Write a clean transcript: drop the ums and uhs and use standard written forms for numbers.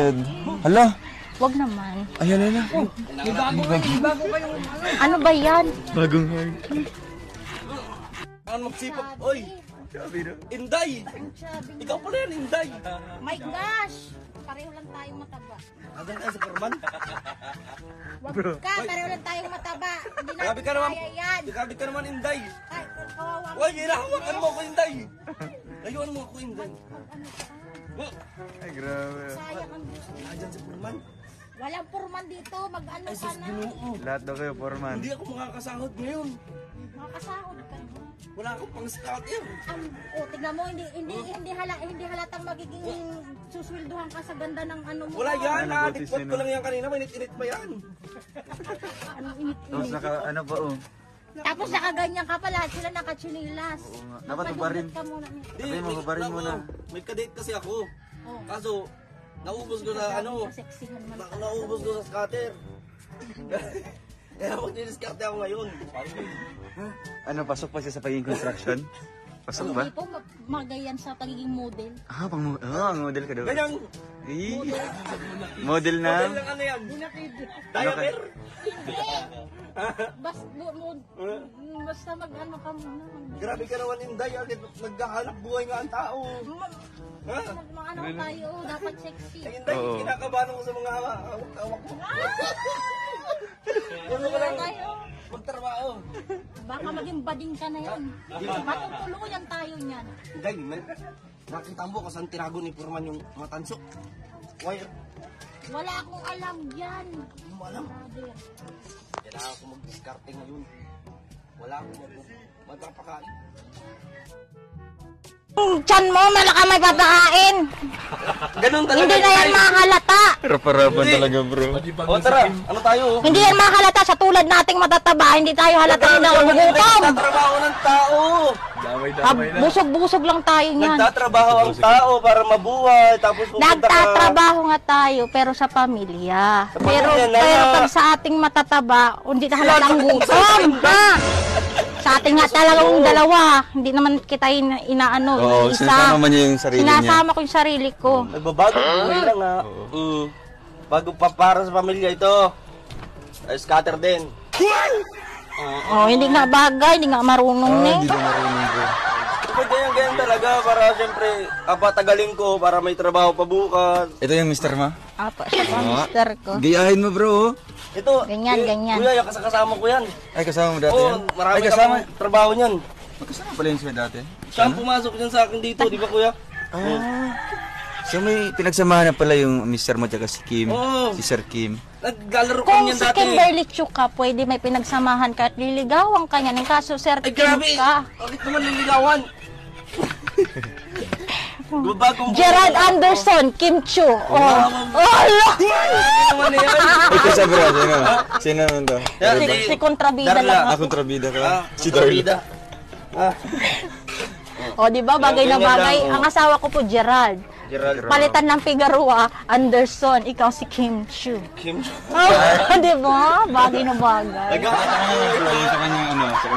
Excited. Hala. Wag naman. Ayan na na. May bago kayong... Ano ba yan? Bagong heart. Ano magsipag? Oy! Inday! Ikaw pala yan, Inday! My gosh! Pareho lang tayong mataba. Adan ka sa Perman? Wag ka, pareho lang tayong mataba. Hindi Grabe natin ka naman! kaya yan. Grabe ka naman, Inday! Ay, kawawa. Oy, hinahawakan mo ako, Inday! Layuan mo ako, Inday! Ay, grabe. Sayang ang gusto. Adan sa Perman? Walang purman dito, mag-ano Ay, ka sus, na. Ginoo! Lahat daw kayo, Foreman. Hindi ako makakasahod ngayon! Makasahod ka na. Wala akong pang starter! Tignan mo, hindi halatang magiging susweldohan ka sa ganda ng ano mo. Wala yan! Ano, Nakadikpot butis ko lang yan kanina, mainit-init pa yan! Anong Tapos init-init. ano pa oh. Tapos nakaganyan ka pala, sila nakatsinilas. Oo nga. Dapat mabarin. Ka muna niya. Di, Sabi mo, babarin mo na. May kadate kasi ako. Oh. Kaso, naubos ko sa ano, Sexihan man. naubos ko sa scatter. Kaya mag-discarte ako ngayon. Ano, pasok pa siya sa pagiging construction? Pasok ba? Hindi po magayan sa pagiging model. Ah, ang model ka daw. Ganyan, Eh, model model na. lang ano yan. Diaper. Basta mag-ano ka muna. Grabe ka naman, Inday. Agad naghahanap buhay nga ang tao. Ha? Ano tayo, dapat sexy. Ay, Inday, Oo. kinakabahan ako sa mga hawak-hawak mo. Gusto ko lang Tayo. magtrabaho. Baka maging bading ka na yan. Matutuluyan tayo niyan. Inday, nakita mo kung saan tinago ni Purman yung matanso. Wire. Wala akong alam yan. Hindi mo alam. Kailangan ako mag-discarte ngayon. Wala akong magpapakain. Tiyan mo, malaka may papakain. Ganun talaga. Hindi na yan mahalata. Rapa-rapan talaga, bro. O tara, ano tayo? Hindi yan mahalata sa tulad nating matataba. Hindi tayo halata na nagugutom. Nagtatrabaho ng tao. Busog-busog lang tayo niyan. Nagtatrabaho ang tao para mabuhay. Tapos pupunta ka. Nagtatrabaho nga tayo pero sa pamilya. Sa Pero pamilya na pero yan. pag sa ating matataba, hindi na halatang gutom. Ha? Sa ating nga talagang dalawa, hindi naman kita inaano, Oo, isa. sinasama niya yung sarili niya. Sinasama ko yung sarili ko. Nagbabago buhay lang ha. Bago pa para sa pamilya ito. Ay, scatter din. Oh, hindi nga bagay, hindi nga marunong Ah, eh. hindi na marunong, bro. Kapag ganyan talaga para siyempre kapatagalin ko para may trabaho pa bukas. Ito yung Mr. Ma. Apa, siya pa, mister ko. Gayahin mo, bro. Ito. Ganyan, ganyan. Kuya, yung kasama ko yan. Ay, kasama mo dati Oo, yan? marami Ay, kasama. kasama trabaho niyan. Magkasama pala yun siya dati. Siya ang pumasok dyan sa akin dito, di ba kuya? Ah. So may pinagsamahan na pala yung Mr. mo tsaka si Kim. Oo. Si Sir Kim. Naglalaro ko Kung niyan si dati. Kimberly Chu ka, pwede may pinagsamahan ka at liligawan ka niyan. Kaso Sir Ay, Kim grabe. ka. Bakit naman nililigawan? Bagong Gerald Anderson, Kim Chu. Oh, ala! naman na yan. Ito sa bro, sino? Sino naman to? Yan, Si kontrabida Darla. lang Ah, ako. kontrabida ka. Ah, Si Darla. Darla. Ah, O, di ba? Bagay na Ganyan bagay. lang, oh. Ang asawa ko po, Gerald. Gerald. Palitan ng Figueroa, Anderson. Ikaw si Kim Chu. Kim. Oh, di ba? Bagay na bagay. Nag-aanak ko. Sa kanyang ano, sa